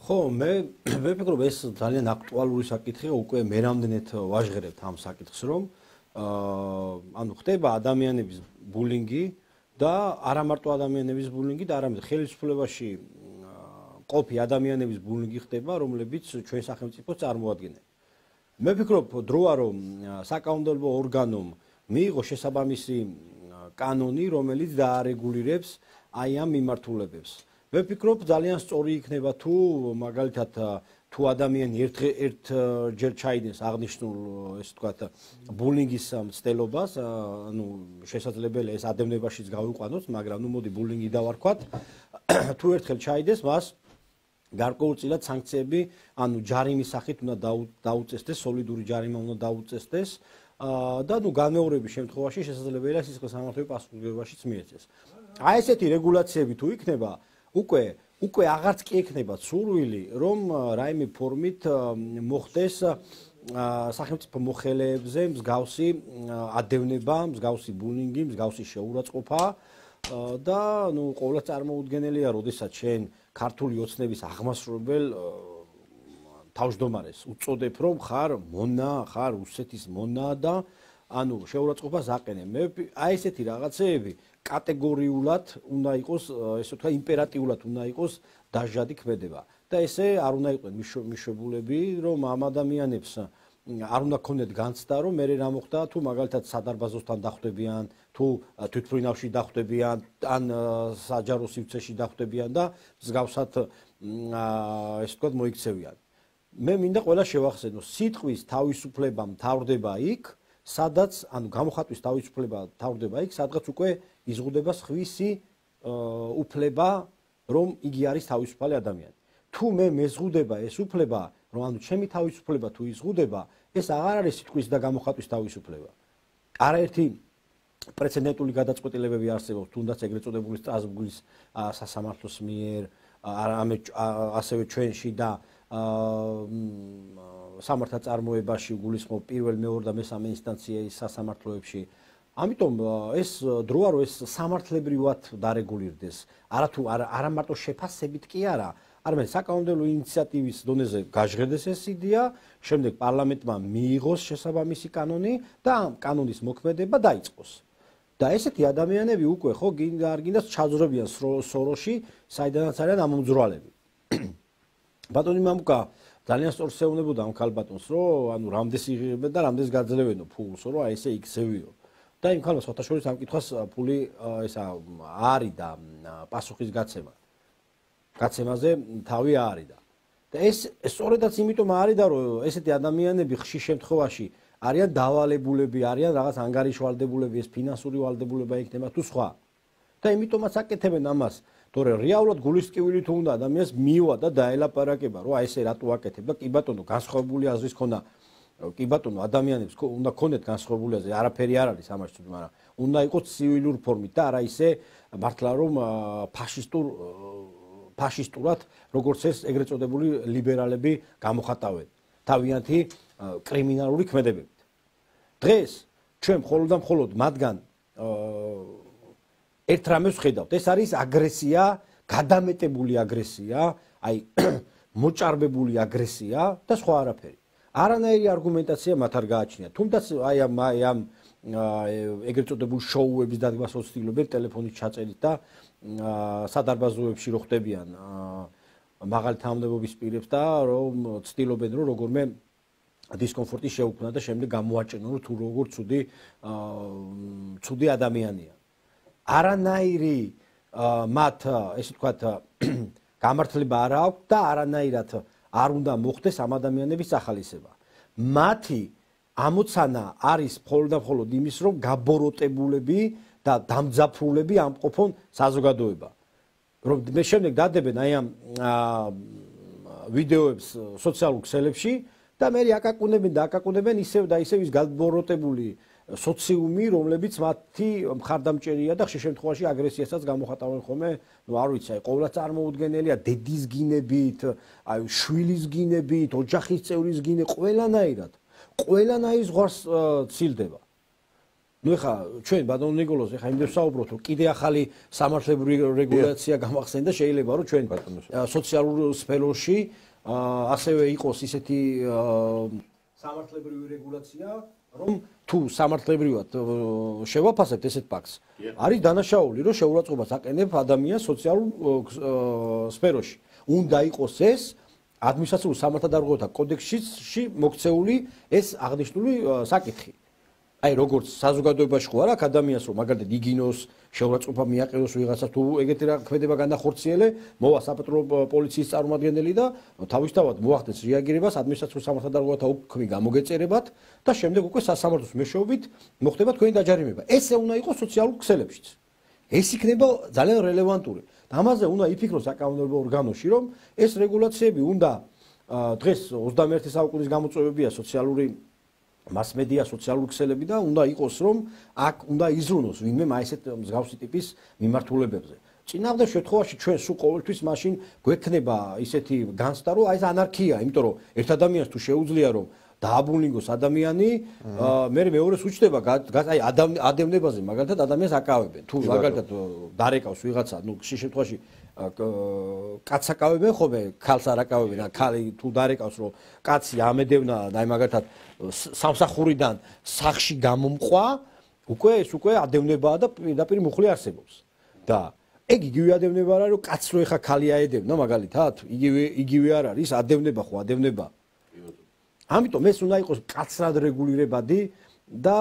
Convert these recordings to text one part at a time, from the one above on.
ხო, მე ვფიქრობ ეს ძალიან აქტუალური საკითხია, უკვე მე რამდენად ვაჟღერებთ ამ საკითხს, რომ ანუ ხდება ადამიანების ბულინგი და არა მარტო ადამიანების ბულინგი და არამედ ხელისუფლებაში ყოფი ადამიანების ბულინგი ხდება, რომლებიც ჩვენ სახელმწიფოს წარმოადგენენ. მე ვფიქრობ, დროა რომ საკანონმდებლო ორგანომ მიიღო შესაბამისი კანონი, რომელიც დაარეგულირებს აი ამ მიმართულებებს. მე ვფიქრობ, ძალიან სწორი იქნება თუ მაგალითად თუ ადამიანი ერთჯერ ჩაიდეს აღნიშნულ ესე ვთქვათ ბულინგის მცდელობას, ანუ შესაძლებელია ეს ადევნებაშიც გავიყვანოთ, მაგრამ ნუ მოდი ბულინგი დავარქვათ, თუ ერთხელ ჩაიდეს, მას გარკვეულწილად სანქციები, ანუ ჯარიმის სახით უნდა დაუწესდეს, სოლიდური ჯარიმა უნდა დაუწესდეს და ნუ განმეორების შემთხვევაში შესაძლებელია სისხლის სამართლებრივ პასუხისმგებლობაშიც მიეცეს. აი ესეთი რეგულაციები თუ იქნება, უკვე აღარც კი ექნება სურვილი, რომ რაიმე ფორმით მოხდეს სახელმწიფო მოხელეებზე მსგავსი ადევნება, მსგავსი ბულინგი, მსგავსი შეურაცხყოფა და ნუ ყოველას წარმოუდგენელია, როდესაც შენ ქართული ოცნების აღმასრულებელ თავმჯდომარეს უწოდებ, რომ ხარ მონა, ხარ რუსეთის მონა და ანუ შეურაცხყოფას აყენე. მე აი ესეთი რაღაცეები კატეგორიულად უნდა იყოს, ესე ვთქვა, იმპერატიულად უნდა იყოს დაჟადი ქმედება. და ესე არ უნდა იყვნენ მიშვებულები, რომ ამ ადამიანებს არ უნდა ქონდეთ განცდა, რომ მე რა მოხდა, თუ მაგალითად სადარბაზოსთან დახვდებიან, თუ თვითმფრინავში დახვდებიან, ან საჯარო სივრცეში დახვდებიან და მსგავსად ესე ვთქვათ მოიქცევიან. მე მინდა ყველა შევახსენო, სიტყვის თავისუფლება მთავრდება იქ, სადაც ანუ გამოხატვის თავისუფლება მთავრდება იქ, სადღაც უკვე იზღუდება სხვისი უფლება, რომ იგი არის თავისუფალი ადამიანი. თუ მე მეზღუდება ეს უფლება, რომ ანუ ჩემი თავისუფლება თუ იზღუდება, ეს აღარ არის სიტყვის და გამოხატვის თავისუფლება. არაერთი პრეცედენტული გადაწყვეტილებები არსებობს, თუნდაც ეგრეთ წოდებული სტრასბურგის სასამართლოს მიერ, ასევე ჩვენში და სამართალწარმოებაში გულისხმობ პირველ, მეორე და მესამე ინსტანციის სასამართლოებში. ამიტომ ეს დროა რომ ეს სამართლებრივად დარეგულირდეს, არა მარტო შეფასებით კი არა, არამედ საკანონმდებლო ინიციატივის დონეზე გაჟღერდეს ეს იდეა, შემდეგ პარლამენტმა მიიღოს შესაბამისი კანონი და ამ კანონის მოქმედება დაიწყოს. და ესეთი ადამიანები უკვე ხო გინდა არ გინდა ჩაძრებიან სოროში, საიდანაც არიან ამომძვრალები. ბატონი მამუკა ძალიან სწორს ეუბნებოდა ამ ქალბატონს, რომ ანუ რამდენს იღებენ და რამდენს გაძლევენო ფულს, რომ აი ესე იქცევიო. და იმ ქალბატონს ხოთაშორის ამ კითხვას ფული ესა არის და პასუხის გაცემაზე თავი არის და ეს სწორედაც იმიტომ არის და რომ ესეთი ადამიანები ხშირ შემთხვევაში არიან დავალებულები, არიან რაღაც ანგარიშვალდებულები, ეს ფინანსური ვალდებულება იქნება თუ სხვა. და იმიტომაც აკეთებენ ამას, თორე რეალურად გულისწყივილი თუ უნდა ადამიანს მივა და დაელაპარაკება, რომ აი ესე რატო აკეთებ და კი ბატონო, განსხვავებული აზრის ქონა, კი ბატონო, ადამიანებს უნდა ქონდეთ განსხვავებული აზრი, არაფერი არ არის ამაში, მაგრამ უნდა იყოს ცივილურ ფორმით და არა ისე მართლა რომ ფაშისტურად, როგორც ეს ეგრეთ წოდებული ლიბერალები გამოხატავენ თავიანთი კრიმინალური ქმედებებით. დღეს ჩვენ მხოლოდ და მხოლოდ მათგან ერთ რამეს ვხედავთ, ეს არის აგრესია, გადამეტებული აგრესია, აი მოჭარბებული აგრესია და სხვა არაფერი. არანაირი არგუმენტაცია მათ არ გააჩნიათ. თუმცა აი ამ ეგრეთ წოდებულ შოუების დადგმას ვცდილობენ ტელეფონის ჩაწერით და სადარბაზოებში რო ხდებიან მაღალი თანამდებობის პირებს და რომ ვცდილობენ რომ როგორმე დისკომფორტი შეუქმნა და შემდეგ გამოაჩენონ რომ თუ როგორ ცუდი ადამიანია. არანაირი მათ ესე ვთქვათ გამართლება არ აქვს და არანაირად არ უნდა მოხდეს ამ ადამიანების ახალისება. მათი ამოცანა არის მხოლოდ და მხოლოდ იმის, რომ გაბოროტებულები და დამძაფრულები ამყოფონ საზოგადოება. რომ მე შემდეგ დადებენ აი ამ ვიდეოებს სოციალურ ქსელებში და მე აკაკუნებენ ისევ და ისევ ის გაბოროტებული სოციუმი, რომლებიც მათი მხარდამჭერია და ხშირ შემთხვევაში აგრესიასაც გამოხატავენ ხოლმე, ნუ არ ვიცი, აი ყოველას წარმოუდგენელია დედის გინებით, აი შვილის გინებით, ოჯახის წევრის გინებით, ყველანაირად ზღვარს ცილდება. ნუ ეხა ჩვენ ბატონო ნიკოლოზ ეხა იმდენ საუბრობთ რომ კიდე ახალი სამართლებრივი რეგულაცია გამახსენდა შეიძლება რომ ჩვენ სოციალურ სფეროში ასევე იყოს ისეთი სამართლებრივი რეგულაცია რომ თუ სამართლებრივად შევაფასებთ ესეთ ფაქტს არის დანაშაული რომ შეურაცხყოფას აყენებ ადამიანს სოციალურ სფეროში უნდა იყოს ეს ადმინისტრაციულ სამართალდარღვევათა კოდექსში მოქცეული ეს აღნიშნული საკითხი აი როგორც საზოგადოებაში ხო არა აქ ადამიანს რომ მაგალითად იგინოს შეურაცხყოფა მიაყენოს ვიღაცას თუ ეგეთი რა ქმედება განახორციელე მოვა საპატრულო პოლიციის წარმომადგენელი და თავისთავად მოახდენს რეაგირებას ადმინისტრაციულ სამართალდარღვევათა უქმი გამოგეწერებათ და შემდეგ უკვე სასამართლოს მეშვეობით მოხდება თქვენი დაჯარიმება ესე უნდა იყოს სოციალურ ქსელებშიც ეს იქნება ძალიან რელევანტური და ამაზე უნდა იფიქროს საკანონმდებლო ორგანოში რომ ეს რეგულაციები უნდა დღეს 21 საუკუნის გამოწვევებია სოციალური მასმედია სოციალური ქსელები და უნდა იყოს რომ აქ უნდა იზრუნოს ვინმე ესეთ მსგავსი ტიპის მიმართულებებზე. წინააღმდეგ შემთხვევაში ჩვენ სულ ყოველთვის მაშინ გვექნება ისეთი განცდა რომ აი ეს ანარქია, იმიტომ რომ ერთ ადამიანს თუ შეუძლია რომ დააბულინგოს ადამიანი, მე მეორეს უჩნდება აი ადევნებაზე მაგალითად ადამიანს აკავებენ. თუ მაგალითად დარეკავს ვიღაცა, ნუ ხშირ შემთხვევაში კაცს აკავებენ ხოლმე, ქალს არ აკავებენ, ქალი თუ დარეკავს რომ კაცი ამედევნა და აი მაგალითად სამსახურიდან სახში გამომყვა, უკვე ადევნებაა და პირდაპირ მუხლი არსებობს. და ეგ იგივე ადევნება არ არის რომ კაცს რო ეხა ქალი აედევნა მაგალითად, იგივე არ არის ადევნება ხო ადევნება. ამიტომ ეს უნდა იყოს კაცრად რეგულირებადი და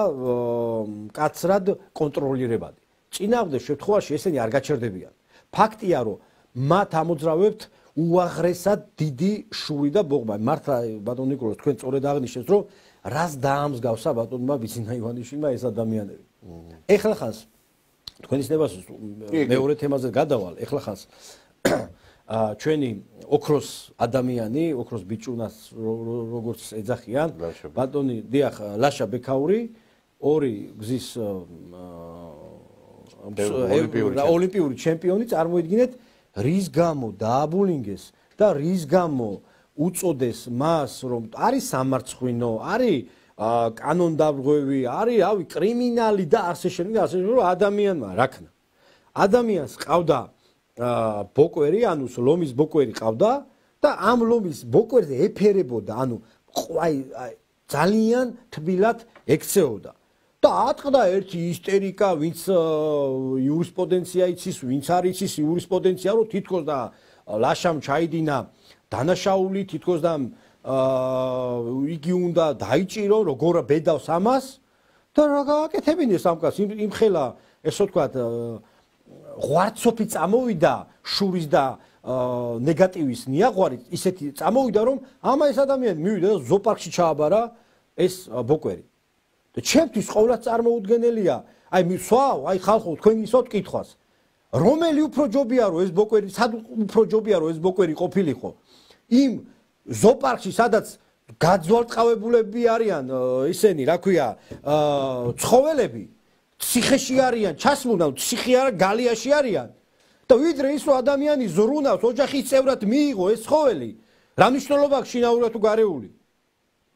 კაცრად კონტროლირებადი. წინააღმდეგ შემთხვევაში ესენი არ გაჩერდებიან. ფაქტია რომ მათ ამოძრავებთ უაღრესად დიდი შური და ბოღმა. მართლა ბატონ ნიკოლოზ თქვენ სწორედ აღნიშნეთ რომ რას დაამსგავსა ბატონმა ბიძინა ივანიშვილმა ეს ადამიანები. ეხლა ხანს თქვენის ნებას მეორე თემაზე გადავალ. ეხლა ხანს ჩვენი ოქროს ადამიანი, ოქროს ბიჭუნას როგორც ეძახიან, ბატონი დიახ ლაშა ბექაური, ორი გზის ოლიმპიური ჩემპიონი წარმოიდგინეთ, რის გამო დააბულინგეს და რის გამო უწოდეს მას, რომ არის სამარცხვინო, არის კანონდარღვევი, არის რავი კრიმინალი და ასე შემდეგ, რომ ადამიანმა რა ქნა. ადამიანს ყავდა ბოკვერი, ანუ ლომის ბოკვერი ყავდა და ამ ლომის ბოკვერზე ეფერებოდა, ანუ აი ძალიან თბილად ექცეოდა. და ატყდა ერთი ისტერიკა, ვინც იურისპრუდენცია იცის, ვინც არ იცის იურისპრუდენცია, რომ თითქოს და ლაშამ ჩაიდინა დანაშაული, თითქოს და იგი უნდა დაიჭირო, როგორ ბედავს ამას და რა გააკეთებინეს ამ კაცს, იმხელა ესე ვთქვათ ღვარცოფი წამოვიდა შურის და ნეგატივის ნიაღვარი ისეთი წამოვიდა რომ ამა ეს ადამიანი მივიდა და ზოპარკში ჩააბარა ეს ბოკვერი. და ჩემთვის ყოველას წარმოუდგენელია, აი მისვავ, აი ხალხო თქვენ მისვავთ კითხვას. რომელი უფრო ჯობია რომ ეს ბოკვერი, სად უფრო ჯობია რომ ეს ბოკვერი ყოფილიყო? იმ ზოპარკში, სადაც გაძვალტყავებულები არიან ისინი, რა ქვია, ცხოველები ციხეში არიან, ჩასმულან ციხე არა გალიაში არიან. და ვიდრე ის რომ ადამიანი ზრუნავს, ოჯახის წევრად მიიღო ეს ცხოველი, რა მნიშვნელობა აქვს შინაურად თუ გარეული?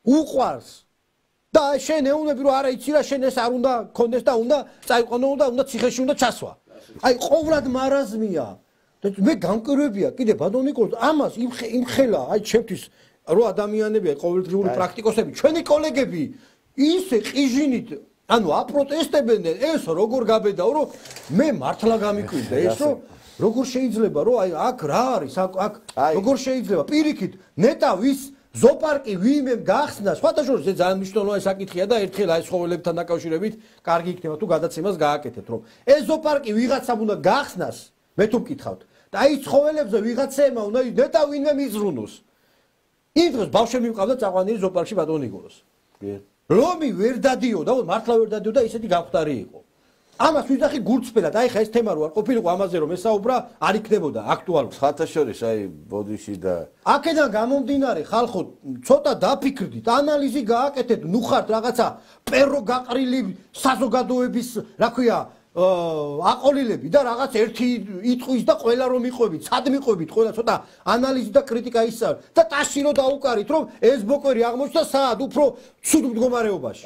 უყვარს. და შენ ეუბნები რომ არა იცი რა შენ ეს არ უნდა გქონდეს და უნდა წაიყვანო და უნდა ციხეში უნდა ჩასვა. აი ყოვლად მარაზმია. და მე გამკვირვებია კიდე ბატონ ნიკოლოზ ამას იმხელა აი ჩემთვის რო ადამიანებია ყოველდღიური პრაქტიკოსები, ჩვენი კოლეგები ისე ყიჟინით ანუ აპროტესტებენ ეს როგორ გაბედაო რომ მე მართლა გამიკვირდა ეს რომ როგორ შეიძლება რომ აი აქ რა არის აქ როგორ შეიძლება პირიქით ნეტა ვის ზოპარკი ვინმე გახსნა სხვათა შორის ეს ძალიან მნიშვნელოვანი საკითხია და ერთხელ აი ცხოველებთან დაკავშირებით კარგი იქნება თუ გადაცემას გააკეთებთ რომ ეს ზოპარკი ვიღაცამ უნდა გახსნას მე თუ მკითხავთ და აი ცხოველებზე ვიღაცემა უნდა ნეტა ვინმე მიზრუნოს იმ დროს ბავშვები მყავდა წაყვანილი ზოპარკში ბატონ ნიკოლოზ ლომი ვერ დადიოდა, მართლა ვერ დადიოდა, ისეთი გამხდარი იყო. ამას ვიძახი გულწრფელად, აი ხა ეს თემა რო არ ყოფილიყო ამაზე რომ ესაუბრა, არ იქნებოდა აქტუალური. ხათა შორის აი ბოდიში და აქედან გამომდინარე ხალხო, ცოტა დაფიქრდით, ანალიზი გააკეთეთ, ნუ ხართ რაღაცა პერო გაყრილი საზოგადოების, რა ქვია, აყოლილები და რაღაც ერთი იტყვის და ყველა რომ მიყვებით, სად მიყვებით, ყველა ცოტა ანალიზი და კრიტიკა ისწავლეთ და ტაში რო დაუკარით, რომ ეს ბოკვერი აღმოჩნდა სად უფრო ცუდ მდგომარეობაში.